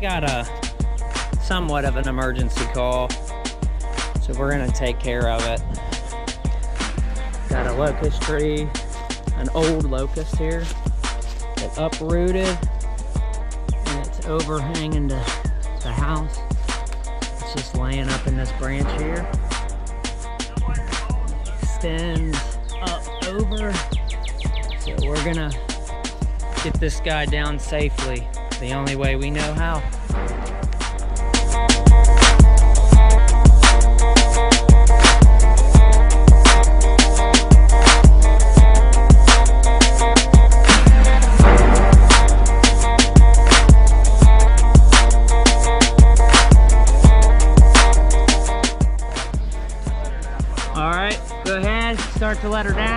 got a somewhat of an emergency call, so we're gonna take care of it. Got a locust tree, an old locust here that uprooted, and it's overhanging the house. It's just laying up in this branch here. Extends up over, so we're gonna get this guy down safely the only way we know how. All right, go ahead, start to let her down.